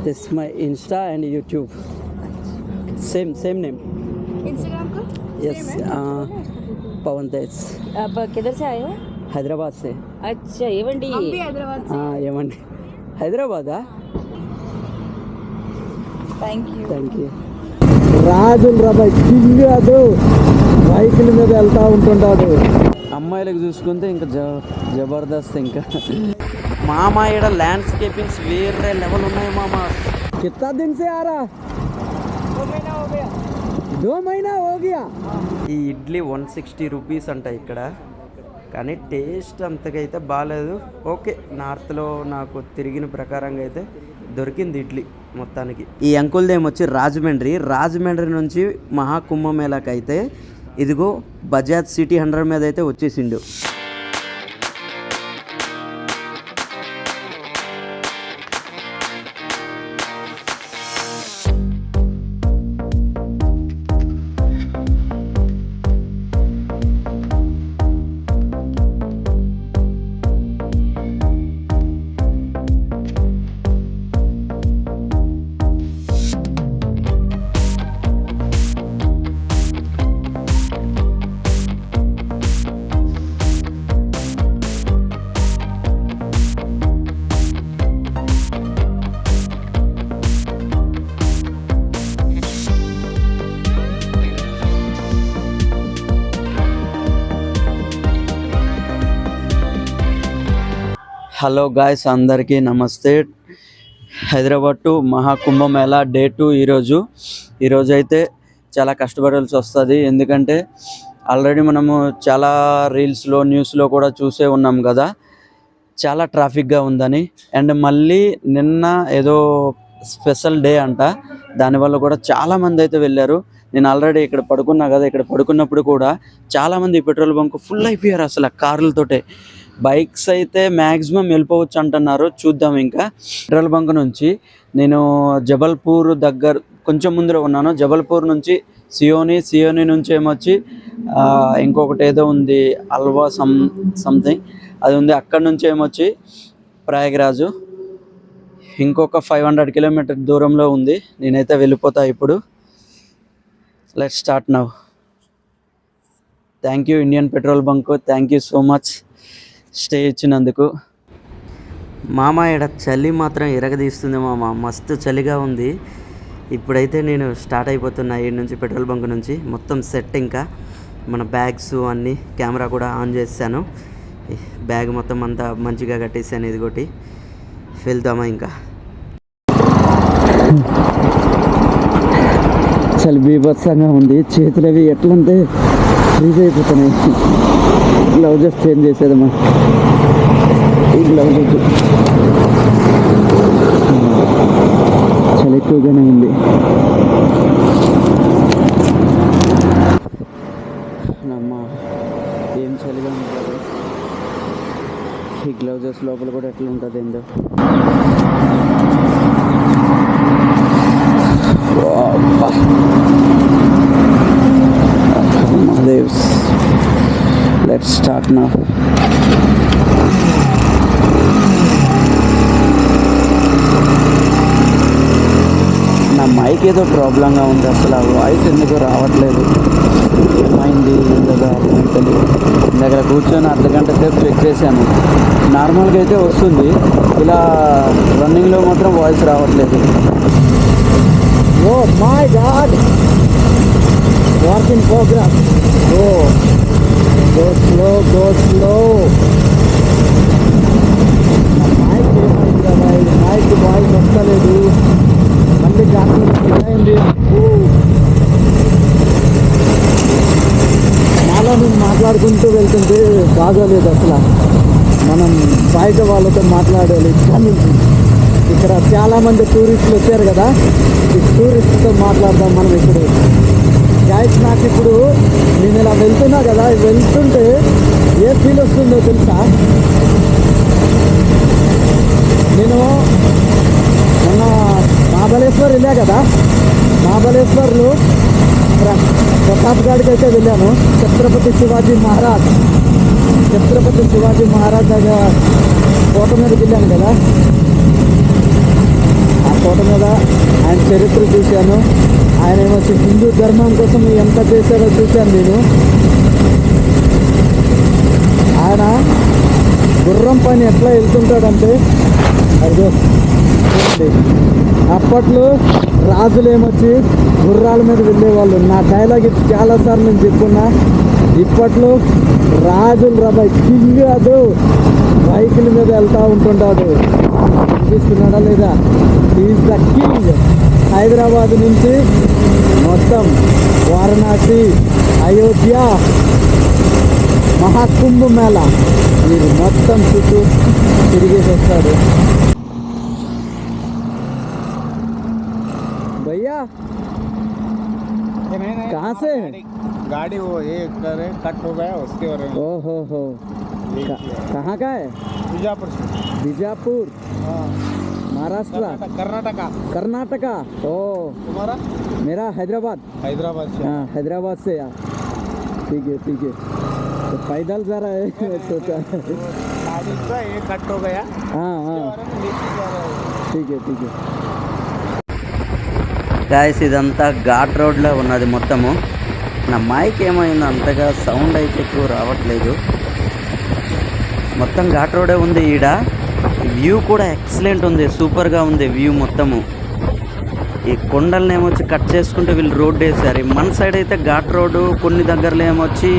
This is my Insta and YouTube. Same name. Instagram का Yes. Same है पवन तेज. आप किधर से आए हो? हैदराबाद से. अच्छा ఏవండి हम भी हैदराबाद से ఏమండి హైదరాబాదా? Thank you. Thank you. రాజులు రాబాయ్ కింగాడు బైకుల మీద వెళ్తూ ఉంటుంటాడు. అమ్మాయిలకు చూసుకుంటే ఇంకా జబర్దస్త్. ఇంకా మామ ఇక్కడ ల్యాండ్స్కేపింగ్స్ వేరే లెవెల్ ఉన్నాయి మామ. కిత్తా దిన్ సే ఆ రहा? 2 महीना हो गया. ఈ ఇడ్లీ 160 రూపీస్ అంట ఇక్కడ, కానీ టేస్ట్ అంతకైతే బాగాలేదు. ఓకే, నార్త్లో నాకు తిరిగిన ప్రకారంగా అయితే దొరికింది ఇడ్లీ మొత్తానికి. ఈ అంకుల్దేమొచ్చి రాజమండ్రి నుంచి మహాకుంభమేళాకి అయితే ఇదిగో బజాజ్ సిటీ 100 మీద అయితే వచ్చేసిండు. హలో గాయ్స్, అందరికీ నమస్తే. హైదరాబాద్ టు మహాకుంభమేళా డే 2 ఈరోజు అయితే చాలా కష్టపడాల్సి వస్తుంది. ఎందుకంటే ఆల్రెడీ మనము చాలా రీల్స్లో న్యూస్లో కూడా చూసే ఉన్నాం కదా, చాలా ట్రాఫిక్గా ఉందని. అండ్ మళ్ళీ నిన్న ఏదో స్పెషల్ డే అంట, దానివల్ల కూడా చాలామంది అయితే వెళ్ళారు. నేను ఆల్రెడీ ఇక్కడ పడుకున్నా కదా, ఇక్కడ పడుకున్నప్పుడు కూడా చాలామంది పెట్రోల్ బంక్ ఫుల్ అయిపోయారు అసలు కార్లతోటే. బైక్స్ అయితే మ్యాక్సిమం వెళ్ళిపోవచ్చు అంటున్నారు, చూద్దాం. ఇంకా పెట్రోల్ బంక్ నుంచి నేను జబల్పూర్ దగ్గర కొంచెం ముందర ఉన్నాను. జబల్పూర్ నుంచి సియోని నుంచి ఏమొచ్చి ఇంకొకటి ఏదో ఉంది అల్వా సంథింగ్ అది ఉంది, అక్కడ నుంచి ఏమొచ్చి ప్రయాగరాజు. ఇంకొక 500 కిలోమీటర్ దూరంలో ఉంది. నేనైతే వెళ్ళిపోతా ఇప్పుడు. Let's start now. Thank you Indian petrol bunk, thank you so much stay ఇచ్చినందుకు. మామ ఇక్కడ చలి మాత్రం ఎరగదీస్తుంది మామ, మస్తు చలిగా ఉంది. ఇప్పుడైతే నేను స్టార్ట్ అయిపోతున్నా ఈ నుంచి పెట్రోల్ బంక్ నుంచి. మొత్తం సెట్, ఇంకా మన బ్యాగ్స్ అన్నీ, కెమెరా కూడా ఆన్ చేశాను. బ్యాగ్ మొత్తం అంతా మంచిగా కట్టేసాను. ఇదిగోటి వెళ్తామా ఇంకా. చలి బీభత్సంగా ఉంది, చేతులు అవి ఎట్లంటే ఫ్రీజ్ అయిపోతున్నాయి. గ్లౌజెస్ చేంజ్ చేసేదమ్మా, ఈ గ్లౌజెస్ చాలా ఎక్కువగానే ఉంది. అమ్మా ఏం చలిగా ఉంటుంది. ఈ గ్లౌజెస్ లోపల కూడా ఎట్లా ఉంటుంది ఏందో. Let's start now. నా మైక్ ఏదో ప్రాబ్లంగా ఉంది, అసలు ఆ వాయిస్ ఎందుకు రావట్లేదు. ఏమైంది లేదా తెలియదు. దగ్గర కూర్చొని అర్ధగంట సేపు చెక్ చేశాను. నార్మల్గా అయితే వస్తుంది, ఇలా రన్నింగ్లో మాత్రం వాయిస్ రావట్లేదు. Oh my God, work in progress. Go slow. Mic ఏమైంది బాయ్, మైక్ వాయిస్ వస్తలేదు. మళ్ళీ అయింది. చాలా నేను మాట్లాడుకుంటూ వెళ్తుంటే బాగోలేదు అసలు. మనం బయట వాళ్ళతో మాట్లాడాలి. ఇక్కడ చాలామంది టూరిస్టులు వచ్చారు కదా, ఈ టూరిస్టుతో మాట్లాడదాం మనం ఇప్పుడు. గాయస్, నాకు ఇప్పుడు నేను ఇలా వెళ్తున్నా కదా, వెళ్తుంటే ఏ ఫీల్ వస్తుందో తెలుసా? నేను మొన్న మహాబలేశ్వర్ వెళ్ళా కదా, మహాబలేశ్వర్లో ప్రతాప్గఢ్కి అయితే వెళ్ళాను. ఛత్రపతి శివాజీ మహారాజ్ దగ్గర కోట మీదకి వెళ్ళాను కదా. ఫోటో మీద ఆయన చరిత్ర చూశాను. ఆయన ఏమొచ్చి హిందూ ధర్మం కోసం ఎంత చేశారో చూశాను నేను. ఆయన గుర్రం పైన ఎట్లా వెళ్తుంటాడంటే అదిగో చూడండి. అప్పట్లో రాజులు ఏమొచ్చి గుర్రాల మీద వెళ్ళేవాళ్ళు. నా డైలాగ్ చాలాసార్లు నేను చెప్పుకున్నా. ఇప్పట్లో రాజులు రాబాయ్ కింగ్ అదు బైకుల మీద వెళ్తూ ఉంటుంటాడు. అనిపిస్తున్నాడా లేదా? Is the king. హైదరాబాద్ నుంచి మొత్తం వారణాసి, అయోధ్య, మహాకుంభ మేళా మీరు మొత్తం చుట్టూ తిరిగేసి వస్తాడు. भैया कहाँ से? गाड़ी वो ये करे कट हो गया उसके बारे में। हो कहाँ का है? बीजापुर से। बीजापुर हाँ महाराष्ट्र कर्नाटका। कर्नाटका। ओ तुम्हारा? मेरा हैदराबाद। हैदराबाद से। हाँ हैदराबाद से यार। ठीक है तो पैदल जा रहा है सोचा। गाड़ी का ये कट हो गया। हाँ उसके बारे में लेके जा रहा है। ठीक है గాయస్ ఇదంతా ఘాట్ రోడ్లో ఉన్నది మొత్తము. నా మైక్ ఏమైంది అంతగా సౌండ్ అయితే ఎక్కువ రావట్లేదు. మొత్తం ఘాట్ రోడే ఉంది. ఈడ వ్యూ కూడా ఎక్సలెంట్ ఉంది, సూపర్గా ఉంది వ్యూ మొత్తము. ఈ కొండలను ఏమొచ్చి కట్ చేసుకుంటూ వీళ్ళు రోడ్డు వేసారు. మన సైడ్ అయితే ఘాట్ రోడ్డు, కొన్ని దగ్గరలో ఏమొచ్చి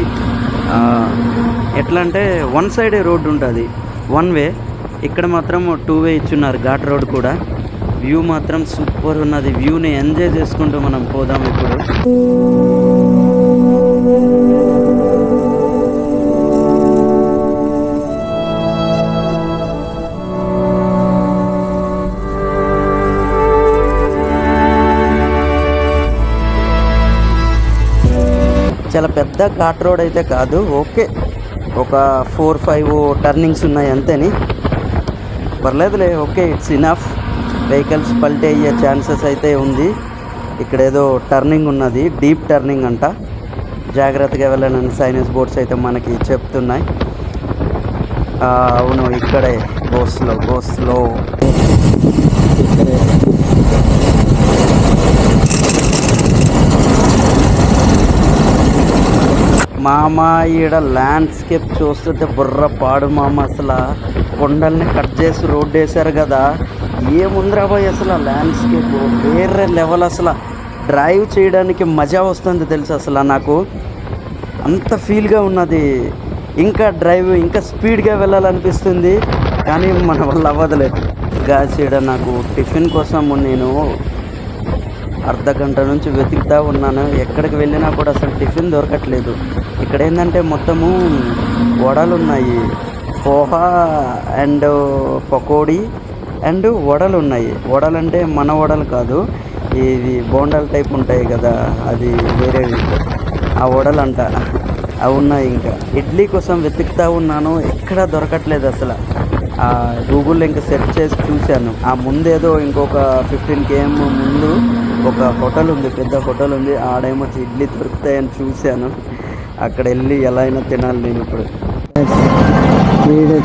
ఎట్లా అంటే వన్ సైడే రోడ్డు ఉంటుంది, వన్ వే. ఇక్కడ మాత్రం 2 వే ఇచ్చున్నారు ఘాట్ రోడ్ కూడా. వ్యూ మాత్రం సూపర్ ఉన్నది. వ్యూని ఎంజాయ్ చేసుకుంటూ మనం పోదాం ఇప్పుడు. చాలా పెద్ద ఘాట్ రోడ్ అయితే కాదు, ఓకే ఒక 4-5 టర్నింగ్స్ ఉన్నాయి అంతేని, పర్లేదులే, ఓకే ఇట్స్ ఇనఫ్. వెహికల్స్ పల్టీ అయ్యే ఛాన్సెస్ అయితే ఉంది. ఇక్కడ ఏదో టర్నింగ్ ఉన్నది, డీప్ టర్నింగ్ అంట, జాగ్రత్తగా వెళ్ళాలని సైనస్ బోర్డ్స్ అయితే మనకి చెప్తున్నాయి. అవును ఇక్కడే గో స్లో. మామ ఈడ ల్యాండ్స్కేప్ చూస్తుంటే బుర్ర పాడు మామ. అసలు కొండల్ని కట్ చేసి రోడ్డు వేశారు కదా, ఏముందిరా బాయ్ అసలు ల్యాండ్స్కేప్ వేరే లెవెల్. అసలు డ్రైవ్ చేయడానికి మజా వస్తుంది తెలుసు. అసలు నాకు అంత ఫీల్గా ఉన్నది. ఇంకా డ్రైవ్ ఇంకా స్పీడ్గా వెళ్ళాలనిపిస్తుంది, కానీ మన వల్ల అవ్వదులేదు. గాసీడ నాకు టిఫిన్ కోసం నేను అర్ధ గంట నుంచి వెతుకుతూ ఉన్నాను. ఎక్కడికి వెళ్ళినా కూడా అసలు టిఫిన్ దొరకట్లేదు. ఇక్కడ ఏంటంటే మొత్తము వడలు ఉన్నాయి, పోహా అండ్ పకోడీ అండ్ వడలు ఉన్నాయి. వడలు అంటే మన వడలు కాదు, ఇవి బోండాల టైప్ ఉంటాయి కదా, అది వేరేవి, ఆ వడలు అంట, అవి ఉన్నాయి. ఇంకా ఇడ్లీ కోసం వెతుకుతూ ఉన్నాను, ఎక్కడా దొరకట్లేదు అసలు. గూగుల్లో ఇంకా సెర్చ్ చేసి చూశాను. ఆ ముందేదో ఇంకొక 15 km ముందు ఒక హోటల్ ఉంది, పెద్ద హోటల్ ఉంది, ఆడేమొచ్చి ఇడ్లీ దొరుకుతాయని చూశాను. అక్కడ వెళ్ళి ఎలా అయినా తినాలి నేను ఇప్పుడు.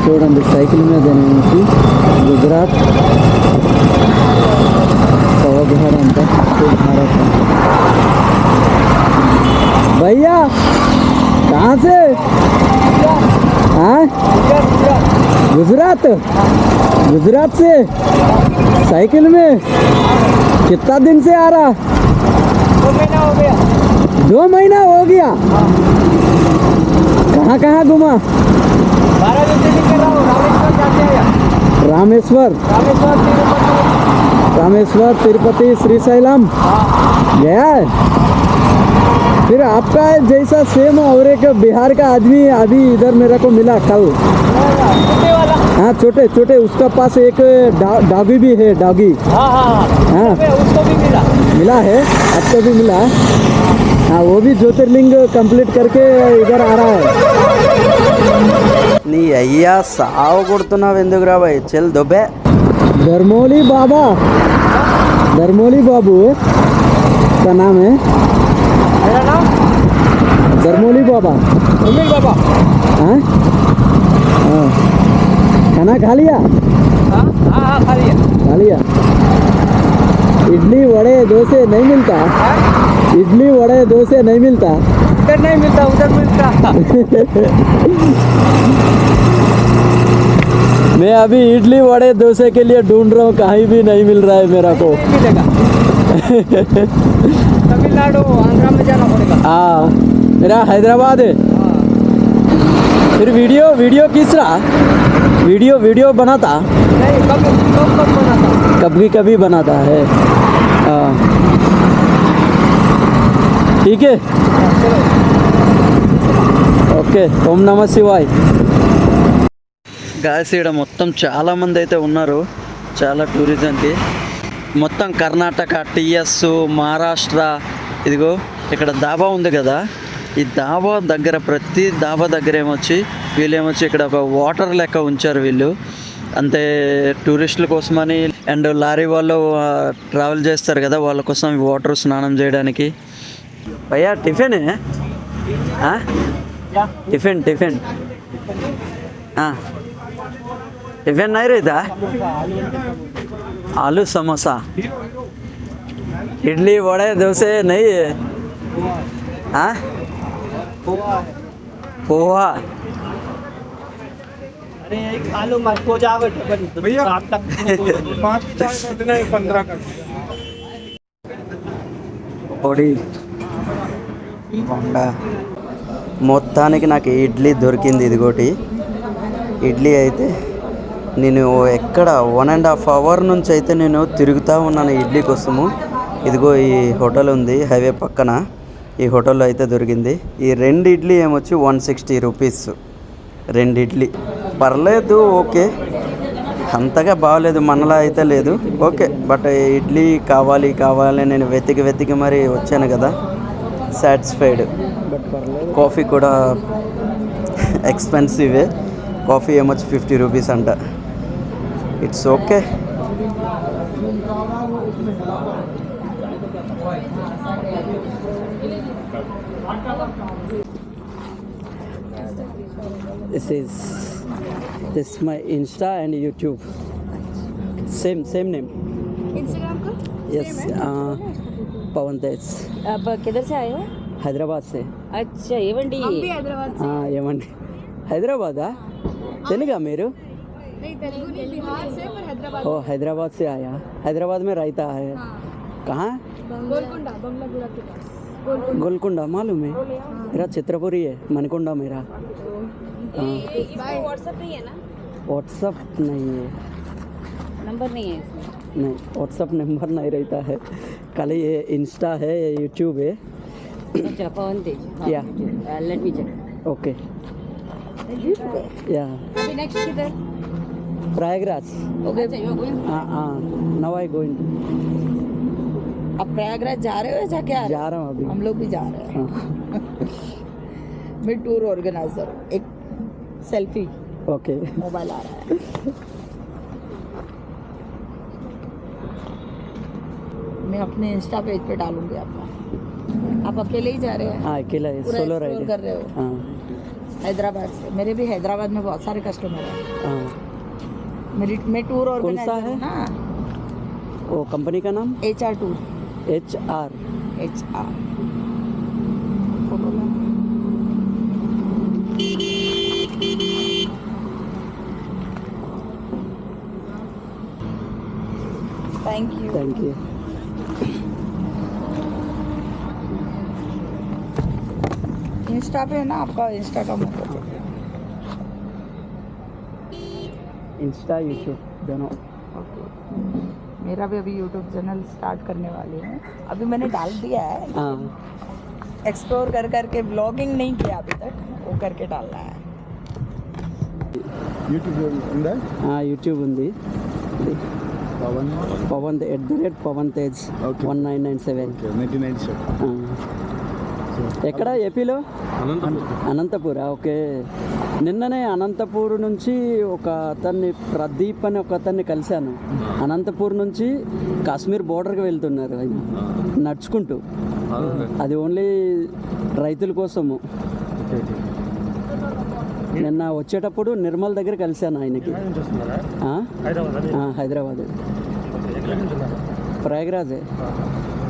చూడండి సైకిల్ మీద నుంచి గుజరాత్ పవర్ అంట. భయ్యా कहाँ से? हाँ गुजरात से साइकिल में कितना दिन से आ रहा? 2 महीना हो गया। कहाँ घुमा? रामेश्वर तिरुपति श्रीशैलम गया है। फिर आपका जैसा सेम और एक बिहार का आदमी अभी इधर मेरे को मिला कल। हाँ छोटे उसका पास एक डॉगी भी है, डॉगी। हाँ उसको भी मिला है, आपको भी मिला। हाँ वो भी ज्योतिर्लिंग कंप्लीट करके इधर आ रहा है। నీ అయ్యా సావు కొడుతున్నావు ఎందుకురా భాయ్, చల్ దొబ్బే. धर्मोली बाबू का नाम है। मेरा नाम धर्मोली बाबा। हाँ खाना खा लिया? हाँ खा लिया। इडली वड़े डोसे नहीं मिलता, इडली वड़े डोसे नहीं मिलता, इधर नहीं मिलता उधर मिलता। मैं अभी इडली वड़े डोसे के लिए ढूंढ रहा हूँ, कहीं भी नहीं मिल रहा है मेरा को। नहीं मिलेगा। तमिलनाडु आंध्रा में जाना पड़ेगा। हाँ मेरा हैदराबाद है। फिर वीडियो किस रहा, वीडियो बनाता, नहीं कब बनाता। कभी बनाता है। हाँ ठीक है, ఓకే ఓం నమ శివాయ్. గాయస్ ఇక్కడ మొత్తం చాలామంది అయితే ఉన్నారు, చాలా టూరిజంకి. మొత్తం కర్ణాటక, టీఎస్, మహారాష్ట్ర. ఇదిగో ఇక్కడ దాబా ఉంది కదా, ఈ దాబా దగ్గర ప్రతి దాబా దగ్గర వీళ్ళేమొచ్చి ఇక్కడ ఒక వాటర్ లెక్క ఉంచారు వీళ్ళు, అంతే టూరిస్టుల కోసమని. అండ్ లారీ వాళ్ళు ట్రావెల్ చేస్తారు కదా, వాళ్ళ కోసం వాటర్ స్నానం చేయడానికి. భయ్యా టిఫిన్ टिफिन टिफिन हाँ टिफिन नहीं रहता, आलू समोसा, इडली वड़े डोसे नहीं है। हाँ पोहा। अरे आलू मत हो जाओ भैया, 15 कर పొడి బొండా. మొత్తానికి నాకు ఇడ్లీ దొరికింది. ఇదిగోటి ఇడ్లీ అయితే నేను ఎక్కడ 1.5 hour నుంచి అయితే నేను తిరుగుతూ ఉన్నాను ఇడ్లీ కోసము. ఇదిగో ఈ హోటల్ ఉంది హైవే పక్కన, ఈ హోటల్లో అయితే దొరికింది. ఈ 2 ఇడ్లీ ఏమొచ్చి 160 రూపీస్. 2 ఇడ్లీ పర్లేదు, ఓకే, అంతగా బాగలేదు, మనలా అయితే లేదు, ఓకే. బట్ ఇడ్లీ కావాలి నేను వెతికి మరి వచ్చాను కదా, సాటిస్ఫైడ్. బట్ పర్లేదు. కాఫీ కూడా ఎక్స్పెన్సివే, కాఫీ ఏమొచ్చి 50 రూపీస్ అంట. It's okay. This is my Insta and YouTube. Same name. Instagram का Yes. पवन तेज. अब किधर से आए हो? हैदराबाद से. अच्छा ఏవండి? हम भी हैदराबाद से। ఏమండి హైదరాబాదా? తెలుగా మీరు? नहीं तेलुगु नहीं, बिहार से, पर हैदराबाद। ओ हैदराबाद से आया, हैदराबाद में रहता है. हाँ। कहाँ? गोलकुंडा, बंगलापुरा के पास। गोलकुंडा मालूम है, मेरा चित्रपुरी है, मनकुंडा मेरा. व्हाट्सएप नहीं है ना? व्हाट्सअप नहीं है, नंबर नहीं है इसमें? नहीं व्हाट्सअप नंबर नहीं रहता है, खाली ये इंस्टा है, ये यूट्यूब है. अच्छा Pawan Tej. Yeah. Let me check. Okay या अभी नेक्स्ट किधर? प्रयागराज. ओके हाँ नाउ आई गोइंग. अब प्रयागराज जा रहे हो या जाके आ रहे जा रहा हूँ अभी. हो? हम लोग भी जा रहे हैं। मैं टूर ऑर्गेनाइजर, एक सेल्फी ओके. मोबाइल आ रहा है। मैं अपने इंस्टा पेज पे डालूंगी आपका। आप अकेले ही जा रहे हो? हाँ अकेला है, पूरा सोलो एक्सप्लोर राइड कर रहे हो? हाँ हैदराबाद से। मेरे भी हैदराबाद में बहुत सारे कस्टमर हैं। हाँ. मैं टूर कौन सा ऑर्गेनाइजर है? हूँ ना। वो कंपनी का नाम HR tour. HR. HR photo ला। Thank you. Thank you. Insta पे है ना आपका? इंस्टा का मतलब इंस्टा यूट्यूब दोनों. मेरा भी अभी यूट्यूब चैनल स्टार्ट करने वाली हूँ। अभी मैंने डाल दिया है, हाँ एक्सप्लोर कर करके ब्लॉगिंग नहीं किया अभी तक, वो करके डालना है। యూట్యూబ్ ఉందా? యూట్యూబ్ ఉంది. పవన్ @పవన్ తేజ్ Okay. 1997. 1997. ఎక్కడ ఏపీలో? అనంతపురా. ఓకే. నిన్ననే అనంతపూర్ నుంచి ఒక అతన్ని, ప్రదీప్ అని ఒక అతన్ని కలిశాను. అనంతపూర్ నుంచి కాశ్మీర్ బోర్డర్కి వెళ్తున్నారు ఆయన నడుచుకుంటూ. అది ఓన్లీ రైతుల కోసము. నిన్న వచ్చేటప్పుడు నిర్మల్ దగ్గర కలిశాను ఆయనకి. హైదరాబాద్. ప్రయాగ్రాజే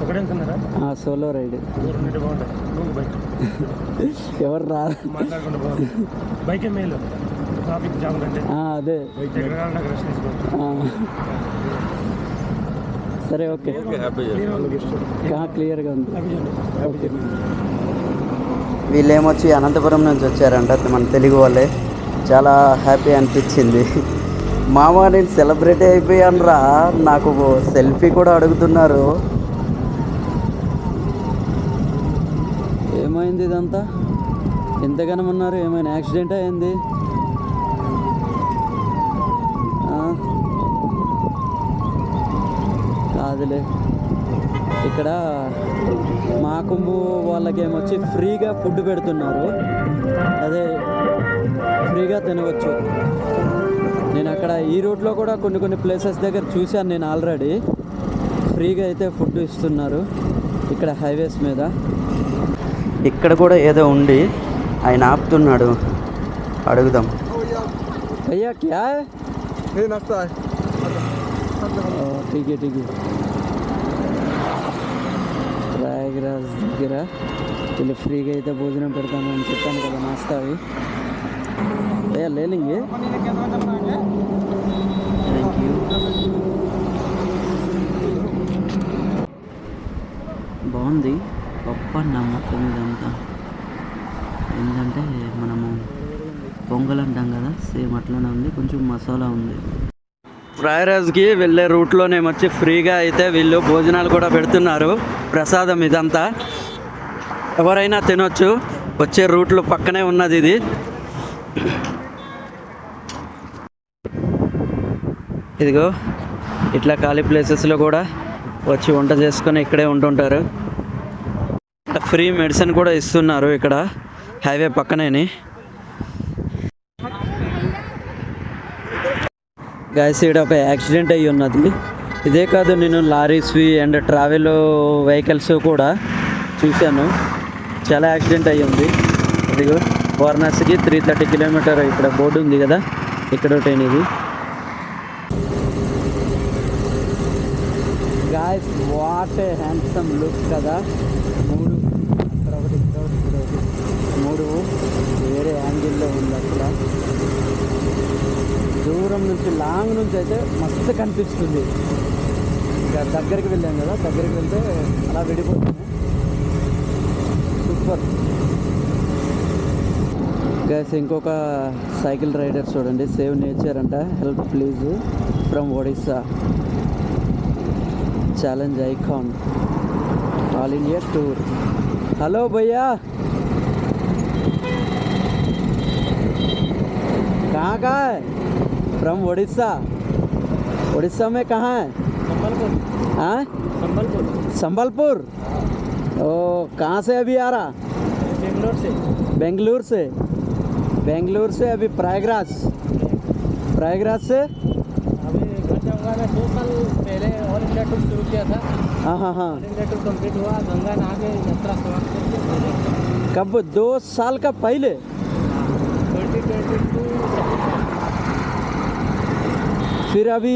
ఒకటే అనుకున్నారా సోలో రైడ్ రెండింటి బాగుంటాయి బైక్ ఎవరు రా మాట్లాడుకుంటూ బాగుంది బైకే మేలు ట్రాఫిక్ జామ్ కంటే అదే ఎక్కడ కావాలన్నా అక్కడ రెస్ట్ తీసుకోవచ్చు సరే ఓకే క్లియర్గా ఉంది ఓకే వీళ్ళేమొచ్చి అనంతపురం నుంచి వచ్చారంట మన తెలుగు వాళ్ళే చాలా హ్యాపీ అనిపించింది మామ నేను సెలబ్రిటీ అయిపోయాను రా నాకు సెల్ఫీ కూడా అడుగుతున్నారు ఏమైంది ఇదంతా ఎంతగానో ఉన్నారు ఏమైనా యాక్సిడెంట్ అయింది కాదులే ఇక్కడ మా కుంభు వాళ్ళకేమొచ్చి ఫ్రీగా ఫుడ్ పెడుతున్నారు అదే ఫ్రీగా తినవచ్చు నేను అక్కడ ఈ రూట్లో కూడా కొన్ని ప్లేసెస్ దగ్గర చూశాను నేను ఆల్రెడీ ఫ్రీగా అయితే ఫుడ్ ఇస్తున్నారు ఇక్కడ హైవేస్ మీద ఇక్కడ కూడా ఏదో ఉండి ఆయన ఆపుతున్నాడు అడుగుదాం అయ్యా క్యా ఠీకే ప్రయాగ్రాజ్ దగ్గర వీళ్ళు ఫ్రీగా అయితే భోజనం పెడతామని చెప్పాను కదా నాస్తా అవి అయ్యా లేలింగి థ్యాంక్ యూ బాగుంది పప్పన్న మొత్తం ఇదంతా ఏంటంటే మనము పొంగల్ అంటాం కదా సేమ్ అట్లనే ఉంది కొంచెం మసాలా ఉంది ప్రయాగ్రాజ్కి వెళ్ళే రూట్లోనేమొచ్చి ఫ్రీగా అయితే వీళ్ళు భోజనాలు కూడా పెడుతున్నారు ప్రసాదం ఇదంతా ఎవరైనా తినొచ్చు వచ్చే రూట్లో పక్కనే ఉన్నది ఇది ఇదిగో ఇట్లా ఖాళీ ప్లేసెస్లో కూడా వచ్చి వంట చేసుకొని ఇక్కడే ఉంటుంటారు ఫ్రీ మెడిసిన్ కూడా ఇస్తున్నారు ఇక్కడ హైవే పక్కనేని గాయస్ ఇక్కడ ఒక యాక్సిడెంట్ అయ్యి ఉన్నది ఇదే కాదు నేను లారీస్వి అండ్ ట్రావెల్ వెహికల్స్ కూడా చూశాను చాలా యాక్సిడెంట్ అయ్యి ఉంది ఇదిగో వారణాసికి 330 కిలోమీటర్ ఇక్కడ బోర్డు ఉంది కదా ఇక్కడ ఒకటి ఇది guys what a handsome look కదా మూడు వేరే యాంగిల్లో ఉంది అసలు దూరం నుంచి లాంగ్ నుంచి అయితే మస్తు కనిపిస్తుంది ఇంకా దగ్గరికి వెళ్ళాం కదా దగ్గరికి వెళ్తే అలా విడిపోతుంది సూపర్ గైస్ ఇంకొక సైకిల్ రైడర్ చూడండి సేవ్ నేచర్ అంట help please from Odisha challenge icon all India tour hello భయ్యా कहाँ का है फ्रॉम उड़ीसा उड़ीसा में कहाँ है संबलपुर हाँ संबलपुर संबलपुर ओ कहाँ से अभी आ रहा बेंगलोर से बेंगलुरु से अभी प्रयागराज से अभी घर जाऊँगा मैं 2 साल पहले ऑल इंडिया टूर शुरू किया था हाँ ऑल इंडिया टूर कंप्लीट हुआ गंगा नहा के यात्रा समाप्त करके कब 2 साल का पहले 2022 फिर अभी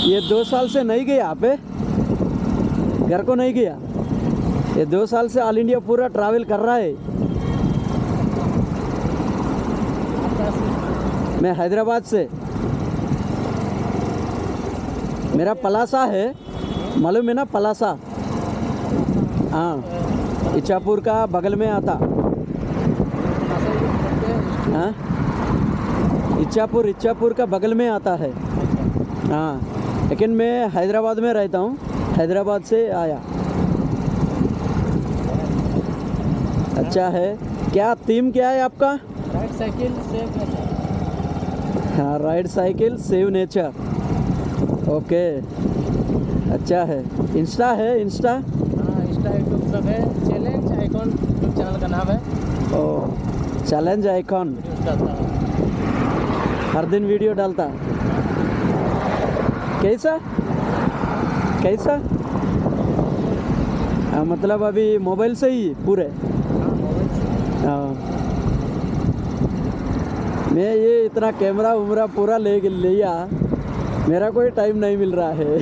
ये 2 साल से नहीं गया आप घर को नहीं गया ये 2 साल से ऑल इंडिया पूरा ट्रैवल कर रहा है मैं हैदराबाद से मेरा पलासा है मालूम है ना पलासा हाँ इच्छापुर का बगल में आता हाँ इच्छापुर का बगल में आता है हाँ लेकिन मैं हैदराबाद में रहता हूँ हैदराबाद से आया अच्छा है क्या थीम क्या है आपका राइड साइकिल सेव नेचर हाँ ride cycle save nature okay अच्छा है इंस्टा है इंस्टा हाँ इंस्टा यूट्यूब सब है चैलेंज आइकॉन यूट्यूब चैनल का नाम है ओ चैलेंज आइकॉन हर दिन वीडियो डालता कैसा मतलब अभी मोबाइल से ही पूरे हाँ मैं ये इतना कैमरा उमरा पूरा ले लिया मेरा कोई टाइम नहीं मिल रहा है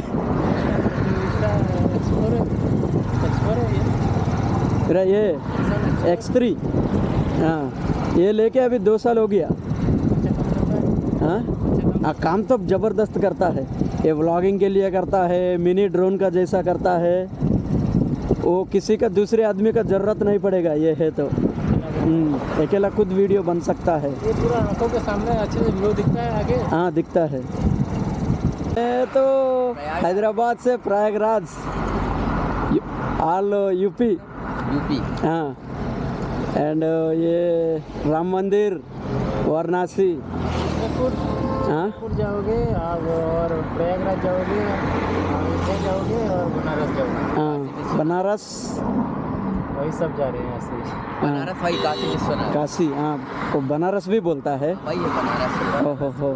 मेरा ये X3, हाँ ये लेके अभी 2 साल हो गया। हाँ काम तो ज़बरदस्त करता है, ये व्लॉगिंग के लिए करता है, मिनी ड्रोन का जैसा करता है, वो किसी का दूसरे आदमी का ज़रूरत नहीं पड़ेगा, ये है तो अकेला खुद वीडियो बन सकता है। ये पूरा आंखों के सामने अच्छे से व्यू दिखता है आगे। हाँ दिखता है। ये तो हैदराबाद से प्रयागराज, ऑल यूपी। हाँ एंड ये राम मंदिर, वाराणसी। हाँ जाओगे आप और प्रयागराज जाओगे, अयोध्या जाओगे और बनारस जाओगे। हाँ बनारस, वही सब जा रहे हैं ऐसे। बनारस भाई, काशी विश्वनाथ। काशी, हाँ वो बनारस भी बोलता है। भाई ये बनारस। हो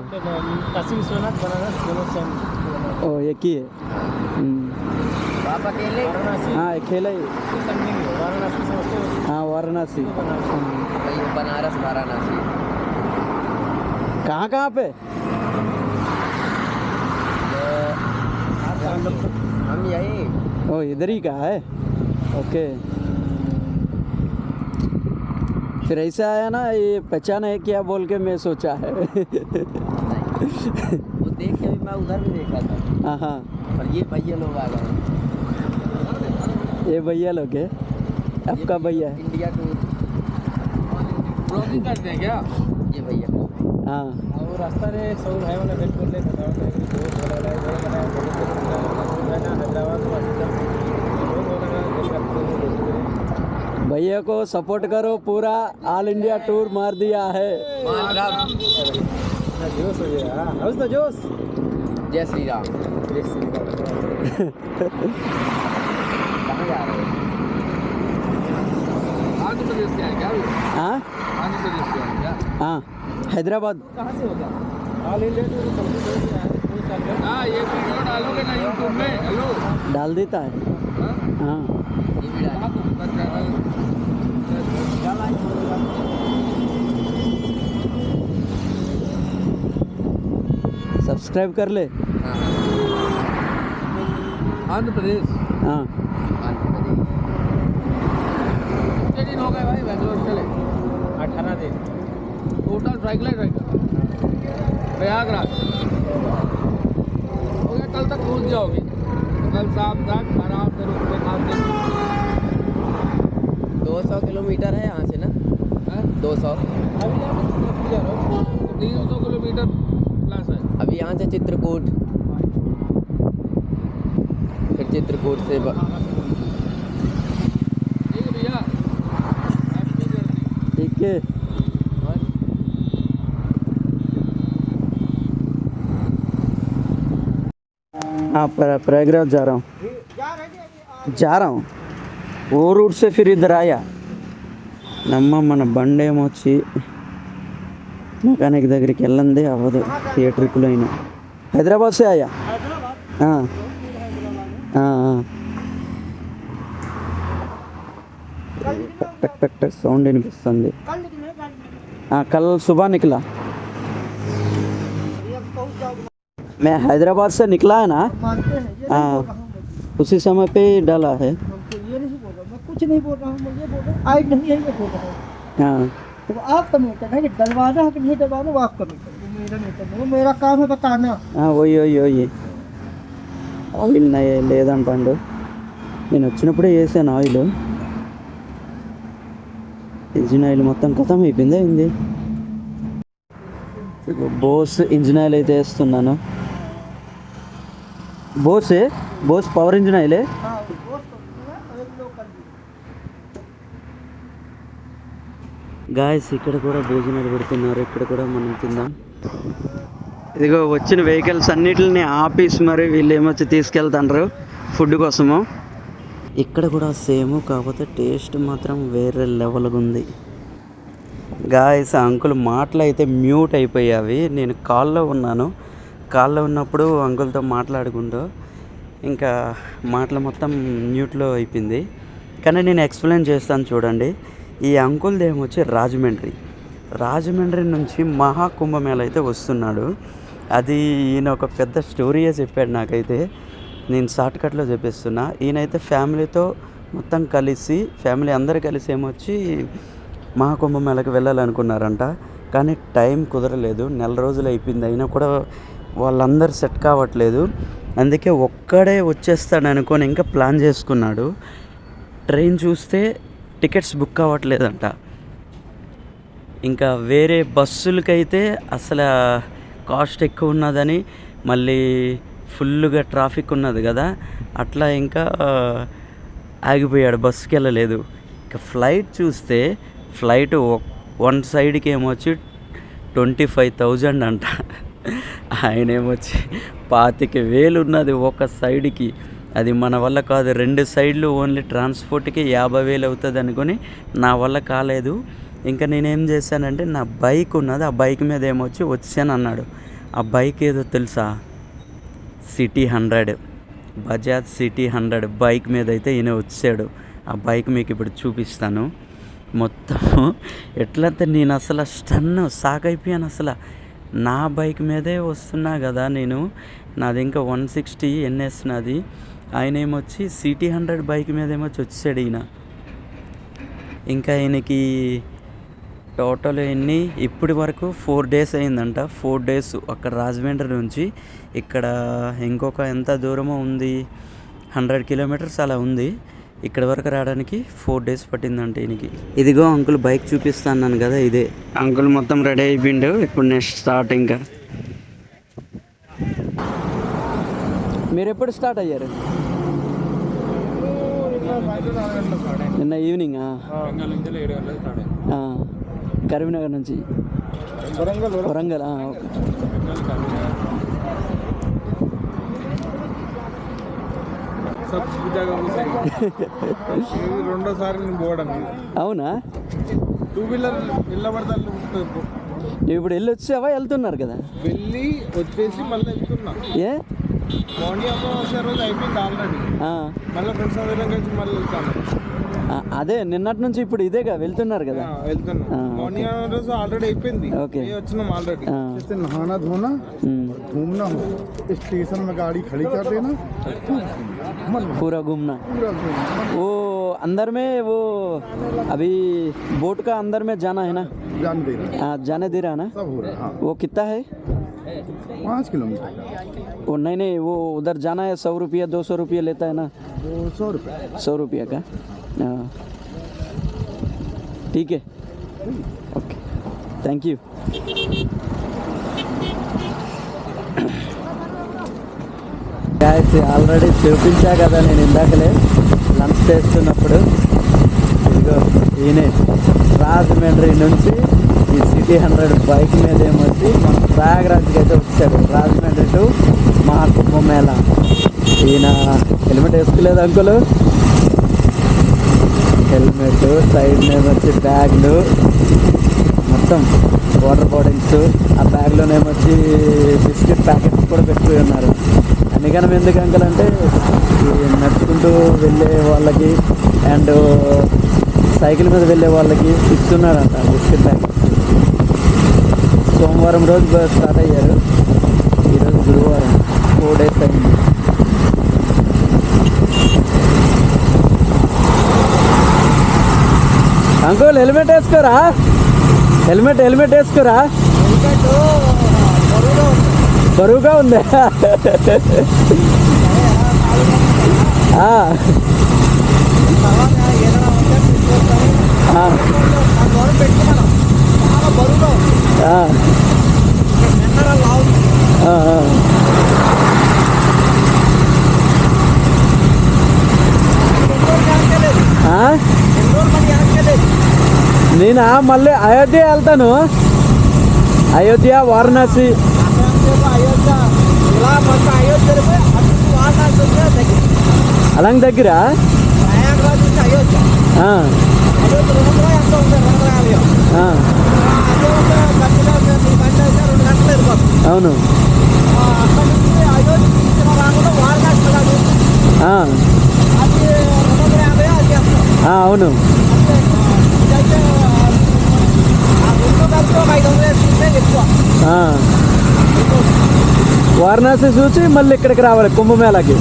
काशी विश्वनाथ बनारस दोनों सेम। ओ एक ही है। आप अकेले? वाराणसी। हाँ अकेला ही। वाराणसी समझते हो? हाँ वाराणसी। भाई ये बनारस वाराणसी। कहाँ कहाँ पे? हम यही। ओ इधर ही का है, ओके। फिर ऐसा आया ना, ये पहचाना है क्या बोल के मैं सोचा है। वो देख के भी मैं उधर भी देखा था। हाँ हाँ और ये भैया लोग आ गए। ये भैया लोग है, आपका भैया है। इंडिया टूर ब्लॉगिंग करते हैं क्या? ये भैया। हाँ और रास्ता रे सब है वाला बिल्कुल ले बताओ ना, एक दो बोला है हैदराबाद में भैया को सपोर्ट करो, पूरा ऑल इंडिया टूर मार दिया है। जोश हो गया। हाउस तो जोश। जय श्री राम। जय श्री राम। कहाँ जा रहे हो? आंध्र प्रदेश से है क्या? हाँ आंध्र प्रदेश से है क्या? हाँ हैदराबाद। कहाँ से होगा? ऑल इंडिया टूर कंप्लीट हो गया है 2 साल में। हाँ ये वीडियो डालोगे ना यूट्यूब में? हेलो डाल देता है। हाँ ये भी डाला। सब्सक्राइब कर ले। आंध्र प्रदेश। हाँ कितने दिन हो गए भाई बेंगलोर चले? 18 दिन टोटल साइकिल प्रयागराज हो गया। कल तक पहुँच जाओगे। कल शाम तक आराम से रुक के खाते 200 किलोमीटर है यहाँ से ना? 200। अभी आप 300 किलोमीटर प्लस है। अभी यहाँ से चित्रकूट, फिर चित्रकूट से ठीक है भैया, हैप्पी जर्नी। ठीक है। हाँ प्रयागराज जा रहा हूँ वो रूट से फिर इधर आया మన బండి ఏమొచ్చి మెకానిక్ దగ్గరికి వెళ్ళండి అవ్వదు ఏ ట్రిప్లో అయినా హైదరాబాద్ से आया हाँ हाँ टक टक टक साउंड వినిపిస్తుంది कल सुबह निकला मैं हैदराबाद से निकला है ना, हाँ उसी समय पे ही डाला है। ये नहीं बोल रहा, मैं कुछ नहीं बोल रहा हूँ, मैं ये बोल रहा हूँ आई नहीं है, ये बोल रहा हूँ। हाँ तो आप कमेंटर है कि डलवाना है कि नहीं डलवाना, वो आप कमेंटर, वो मेरा नहीं करना, वो मेरा काम है बताना। हाँ वही ఆయిల్ లేదంటాడు, నేను వచ్చినప్పుడే వేసాను ఆయిల్, ఇంజిన్ ఆయిల్ మొత్తం ఖతం అయిపోయింది అయింది. బోస్ ఇంజిన్ ఆయిల్ అయితే వేస్తున్నాను, బోస్ పవర్ ఇంజిన్ ఆయిలే. हाँ वो और एक लोग कर दिए। గాయస్ ఇక్కడ కూడా భోజనాలు పెడుతున్నారు, ఇక్కడ కూడా మనం తిందాం. ఇదిగో వచ్చిన వెహికల్స్ అన్నిటిని ఆపేసి మరి వీళ్ళు ఏమొచ్చి తీసుకెళ్తాండ్రు ఫుడ్ కోసము. ఇక్కడ కూడా సేమ్, కాకపోతే టేస్ట్ మాత్రం వేరే లెవెల్గా ఉంది. గాయస్ అంకుల్ మాటలు అయితే మ్యూట్ అయిపోయావి, నేను కాల్లో ఉన్నప్పుడు అంకుల్తో మాట్లాడుకుంటూ ఇంకా మాటలు మొత్తం మ్యూట్లో అయిపోయింది. కానీ నేను ఎక్స్ప్లెయిన్ చేస్తాను చూడండి. ఈ అంకుల్ది ఏమొచ్చి రాజమండ్రి నుంచి మహాకుంభమేళ అయితే వస్తున్నాడు. అది ఈయన ఒక పెద్ద స్టోరీయే చెప్పాడు నాకైతే, నేను షార్ట్కట్లో చెప్పేస్తున్నా. ఈయనైతే ఫ్యామిలీతో మొత్తం కలిసి ఫ్యామిలీ అందరు కలిసి ఏమొచ్చి మహాకుంభమేళకి వెళ్ళాలనుకున్నారంట. కానీ టైం కుదరలేదు, నెల రోజులు అయిపోయింది, అయినా కూడా వాళ్ళందరూ సెట్ కావట్లేదు. అందుకే ఒక్కడే వచ్చేస్తాడు అనుకొని ఇంకా ప్లాన్ చేసుకున్నాడు. ట్రైన్ చూస్తే టికెట్స్ బుక్ అవ్వట్లేదంట. ఇంకా వేరే బస్సులకైతే అసలు కాస్ట్ ఎక్కువ ఉన్నదని, మళ్ళీ ఫుల్గా ట్రాఫిక్ ఉన్నది కదా, అట్లా ఇంకా ఆగిపోయాడు, బస్సుకి వెళ్ళలేదు. ఇంకా ఫ్లైట్ చూస్తే ఫ్లైట్ వన్ సైడ్కి ఏమొచ్చి 25,000 అంట. ఆయన ఏమొచ్చి 25,000 ఉన్నది ఒక సైడ్కి. అది మన వల్ల కాదు, 2 సైడ్లు ఓన్లీ ట్రాన్స్పోర్ట్కి 50,000 అవుతుంది అనుకొని నా వల్ల కాలేదు. ఇంకా నేనేం చేశానంటే నా బైక్ ఉన్నది, ఆ బైక్ మీద ఏమొచ్చి వచ్చాను అన్నాడు. ఆ బైక్ ఏదో తెలుసా, సిటీ 100, బజాజ్ సిటీ 100 బైక్ మీద అయితే ఈయన వచ్చాడు. ఆ బైక్ మీకు ఇప్పుడు చూపిస్తాను. మొత్తం ఎట్లంటే నేను అసలు షాక్ అయిపోయాను. అసలు నా బైక్ మీదే వస్తున్నా కదా నేను, నాది ఇంకా 160 NS నాది. ఆయన ఏమొచ్చి సిటీ 100 బైక్ మీద ఏమొచ్చి వచ్చాడు ఈయన. ఇంకా ఆయనకి టోటల్ ఎన్ని ఇప్పటి వరకు 4 days అయిందంట. 4 days అక్కడ రాజమండ్రి నుంచి ఇక్కడ ఇంకొక ఎంత దూరమో ఉంది, 100 kilometers అలా ఉంది. ఇక్కడ వరకు రావడానికి 4 days పట్టిందంట ఈయనకి. ఇదిగో అంకుల్ బైక్ చూపిస్తాను కదా, ఇదే అంకుల్ మొత్తం రెడీ అయిపోయిండు. ఇప్పుడు నెక్స్ట్ స్టార్ట్. ఇంకా మీరు ఎప్పుడు స్టార్ట్ అయ్యారు? నిన్న ఈవినింగ్. కరీంనగర్ నుంచి వరంగల్. ఓకే. రెండోసారి పోవడం. అవునా? 2-wheeler వెళ్ళబడతాను. ఇప్పుడు వెళ్ళి వచ్చావా? వెళ్తున్నారు కదా. వెళ్ళి వచ్చేసి మళ్ళీ వెళ్తున్నా. ఏ మార్నింగ్ అమావాస్య రోజు అయిపోయింది ఆల్రెడీ. మళ్ళీ ఫ్రెండ్స్ అందరం కలిసి మళ్ళీ వెళ్తాను. అదే నిన్నటి నుంచి ఇప్పుడు ఇదేగా వెళ్తున్నారు కదా. వెళ్తున్నా. మార్నింగ్ రోజు ఆల్రెడీ అయిపోయింది. ఓకే, వచ్చినాం ఆల్రెडी. जैसे नहाना धोना घूमना हो, स्टेशन में गाड़ी खड़ी कर देना, पूरा घूमना। पूरा घूमना। वो अंदर में वो अभी बोट का अंदर में जाना है ना, जान दे रहा, हाँ जाने दे रहा ना, सब हो रहा है। हाँ, वो कितना है? 5 किलोमीटर। वो नहीं वो उधर जाना है 100 रुपया 200 रुपया लेता है ना? 200 रुपये। 100 रुपया का। हाँ ठीक है, okay, thank you. Guys already చూపించా కదా నేను ఇందాకలే లంచ్ చేస్తున్నప్పుడు. ఇదిగో ఈయనే రాజమండ్రి నుంచి ఈ సిటీ 100 బైక్ మీద ఏమొచ్చి మన ప్రయాగరాజ్కి అయితే వచ్చాడు, రాజమండ్రి టు మహాకుంభమేళ. ఈయన హెల్మెట్ వేసుకోలేదు అంకుల్. హెల్మెట్, సైడ్ మీద వచ్చి బ్యాగ్లు, మొత్తం వాటర్ బాటిల్స్, ఆ బ్యాగ్లోనేమొచ్చి బిస్కెట్ ప్యాకెట్స్ కూడా పెట్టుకుని ఉన్నారు. అందుకని ఎందుకు అంకుల్ అంటే నడుచుకుంటూ వెళ్ళే వాళ్ళకి అండ్ సైకిల్ మీద వెళ్ళే వాళ్ళకి ఇస్తున్నాడంట బిస్కెట్ ప్యాకెట్. సోమవారం రోజు స్టార్ట్ అయ్యారు, ఈరోజు గురువారం, 4 days అయింది. అంకుల్ హెల్మెట్ వేసుకోరా, హెల్మెట్ వేసుకోరా, బరువుగా ఉందా? నేను మళ్ళీ అయోధ్య వెళ్తాను, అయోధ్య వారణాసి. అలాంటి దగ్గర అవును. అవును. వారణాసి చూసి మళ్ళీ ఇక్కడికి రావాలి కుంభమేళకి.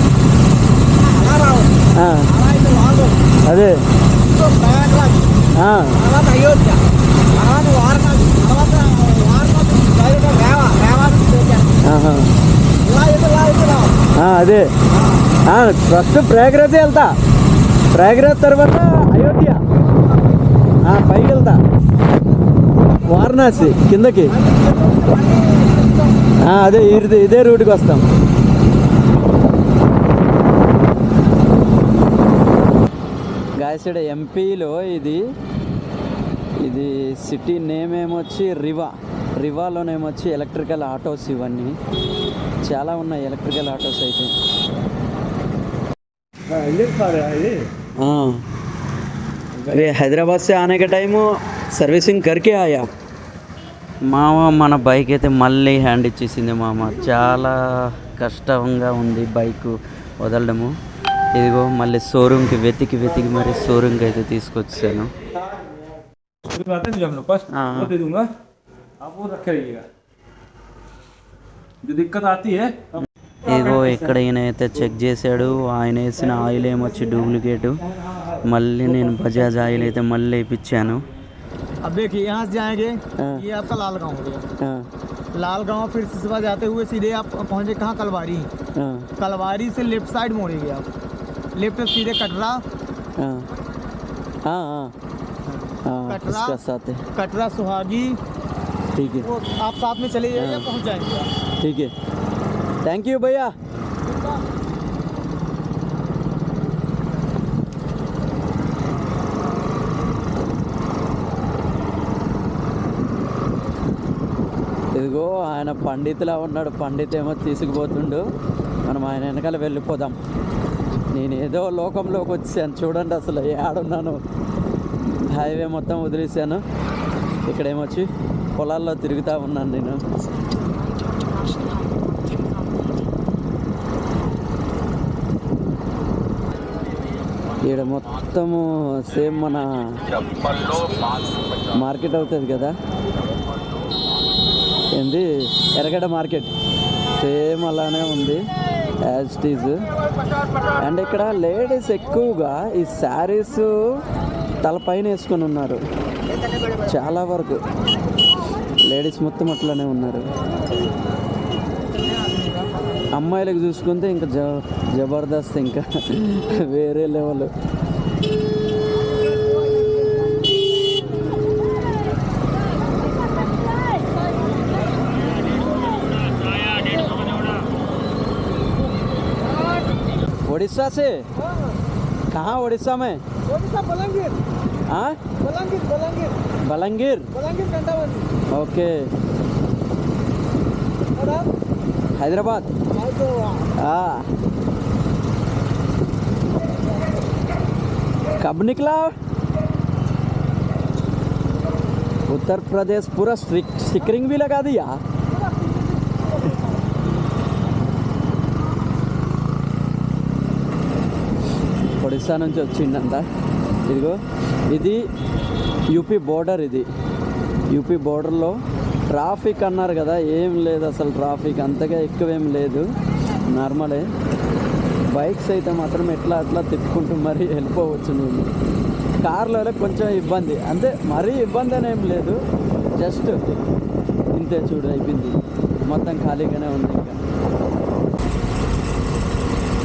అదే ఇంకో ప్రయాగ్రాజ్, ఆ, తర్వాత అయోధ్య, తర్వాత వారణాసి, తర్వాత వారణాసి డైరెక్ట్ రేవా నుంచి చేశాను. ఆహా. ఇలా అయితే రావాలి. అదే ఫస్ట్ ప్రయాగ్రాజే వెళ్తా, ప్రయాగ్రాజ్ తర్వాత అయోధ్య, పైకి వెళ్తా వారణాసి కిందకి. అదే ఇదే రూట్కి వస్తాం. గాయసుడ ఎంపీలో ఇది సిటీ నేమ్ ఏమొచ్చి రివాలోనేమొచ్చి ఎలక్ట్రికల్ ఆటోస్, ఇవన్నీ చాలా ఉన్నాయి ఎలక్ట్రికల్ ఆటోస్ అయితే. अरे हैदराबाद से आने के टाइम सर्विसिंग करके आया మామ. మన బైక్ అయితే మళ్ళీ హ్యాండ్ ఇచ్చేసింది మామ. చాలా కష్టంగా ఉంది బైక్ వదలడము. ఇదిగో మళ్ళీ షోరూమ్కి వెతికి మరి షోరూమ్కి అయితే తీసుకొచ్చాను. ఇదిగో ఇక్కడ ఈయన అయితే చెక్ చేశాడు. ఆయన వేసిన ఆయిల్ ఏమొచ్చి డూప్లికేటు. మళ్ళీ నేను బజాజ్ ఆయిల్ అయితే మళ్ళీ వేయించాను. अब देखिए यहाँ से जाएंगे, ये आपका लाल गांव हो गया। लाल गांव फिर सिसवा जाते हुए सीधे आप पहुँचे कहाँ, कलवारी। कलवारी से लेफ्ट साइड मोड़ेंगे आप, लेफ्ट सीधे कटरा। कटरा सुहागी, ठीक है, वो आप साथ में चले जाइए, पहुँच जाएंगे। ठीक है, थैंक यू भैया. ఇదిగో ఆయన పండితులా ఉన్నాడు. పండిత్ ఏమో తీసుకుపోతుండు. మనం ఆయన వెనకాల వెళ్ళిపోదాం. నేను ఏదో లోకంలోకి వచ్చాను చూడండి. అసలు ఏడున్నాను. హైవే మొత్తం వదిలేసాను. ఇక్కడేమొచ్చి పొలాల్లో తిరుగుతూ ఉన్నాను నేను. ఇక్కడ మొత్తము సేమ్ మన మార్కెట్ అవుతుంది కదా, ఏంది ఎర్రగడ్డ మార్కెట్, సేమ్ అలానే ఉంది యాజ్ ఇట్ ఈజ్. అండ్ ఇక్కడ లేడీస్ ఎక్కువగా ఈ శారీస్ తలపైన వేసుకొని ఉన్నారు. చాలా వరకు లేడీస్ మొత్తం అట్లానే ఉన్నారు. అమ్మాయిలకు చూసుకుంటే ఇంకా జబర్దస్త్, ఇంకా వేరే లెవెల్. उड़ीसा से कहाँ? उड़ीसा में बलंगीर। हाँ, बलंगीर कंटावली। ओके. हैदराबाद. हाँ, कब निकला? उत्तर प्रदेश पूरा स्टिकरिंग भी लगा दिया. ఒడిస్సా నుంచి వచ్చిందంట. ఇదిగో ఇది యూపీ బోర్డర్. ఇది యూపీ బోర్డర్లో ట్రాఫిక్ అన్నారు కదా, ఏం లేదు అసలు. ట్రాఫిక్ అంతగా ఎక్కువేం లేదు, నార్మలే. బైక్స్ అయితే మాత్రం ఎట్లా అట్లా తిప్పుకుంటూ మరీ వెళ్ళిపోవచ్చు. నేను కార్లో కొంచెం ఇబ్బంది, అంతే. మరీ ఇబ్బంది అని ఏం లేదు, జస్ట్ ఇంతే. చూడు అయిపోయింది, మొత్తం ఖాళీగానే ఉంది.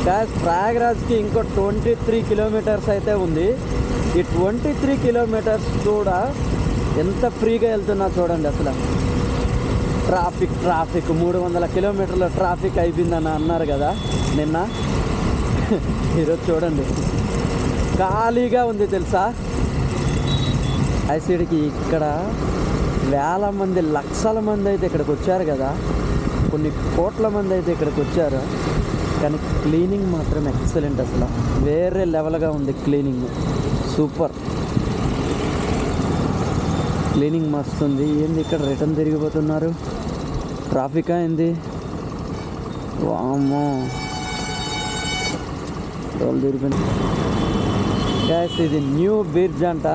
ఇంకా ప్రయాగ్రాజ్కి ఇంకో 23 కిలోమీటర్స్ అయితే ఉంది. ఈ 23 కిలోమీటర్స్ కూడా ఎంత ఫ్రీగా వెళ్తున్నా చూడండి. అసలు ట్రాఫిక్ 300 కిలోమీటర్ల ట్రాఫిక్ అయిపోయిందని అన్నారు కదా నిన్న. ఈరోజు చూడండి ఖాళీగా ఉంది తెలుసా. ఐసీడ్కి ఇక్కడ వేల మంది, లక్షల మంది అయితే ఇక్కడికి వచ్చారు కదా. కొన్ని కోట్ల మంది అయితే ఇక్కడికి వచ్చారు. కానీ క్లీనింగ్ మాత్రం ఎక్సలెంట్. అసలు వేరే లెవెల్గా ఉంది క్లీనింగ్. సూపర్ క్లీనింగ్ మస్తు ఉంది. ఏంది ఇక్కడ రిటర్న్ తిరిగిపోతున్నారు? ట్రాఫిక్ అయింది. వామ్మో, రోల్ తిరిగిపోయింది. గ్యాస్ ఇది న్యూ బ్రిడ్జ్ అంట.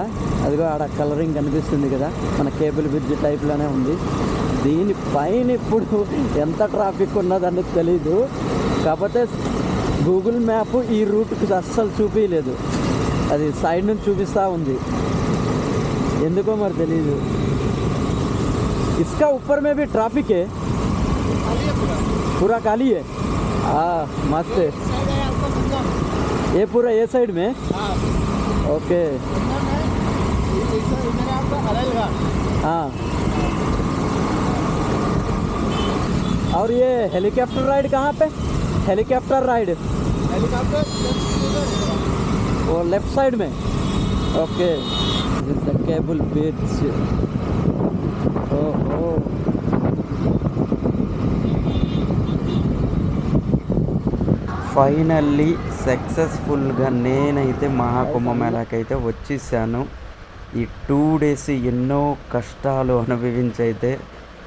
అదిగో ఆడ కలరింగ్ కనిపిస్తుంది కదా, మన కేబుల్ బ్రిడ్జ్ టైప్లోనే ఉంది. దీనిపైన ఇప్పుడు ఎంత ట్రాఫిక్ ఉన్నదని తెలీదు. కాకపోతే గూగుల్ మ్యాప్ ఈ రూట్కి అస్సలు చూపించలేదు. అది సైడ్ నుంచి చూపిస్తూ ఉంది, ఎందుకో మరి తెలీదు. इसका ऊपर में भी ट्रैफिक है, पूरा खाली है. हाँ मस्त है. ये पूरा ये साइड में. ओके. हाँ. और ये हेलीकॉप्टर राइड कहाँ पे? हेलीकॉप्टर राइड वो लेफ्ट साइड में. Okay. This the cable bridge. ఓహో. ఫైనల్లీ సక్సెస్ఫుల్గా నేనైతే మహాకుంభమేళాకి అయితే వచ్చేసాను. ఈ 2 days ఎన్నో కష్టాలు అనుభవించి అయితే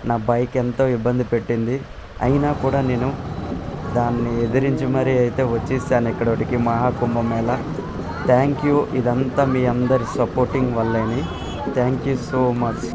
నా బైక్ ఎంతో ఇబ్బంది పెట్టింది, అయినా కూడా నేను దాన్ని ఎదిరించి మరీ అయితే వచ్చేసాను ఇక్కడికి మహాకుంభమేళా. థ్యాంక్ యూ, ఇదంతా మీ అందరి సపోర్టింగ్ వల్లేని. Thank you so much.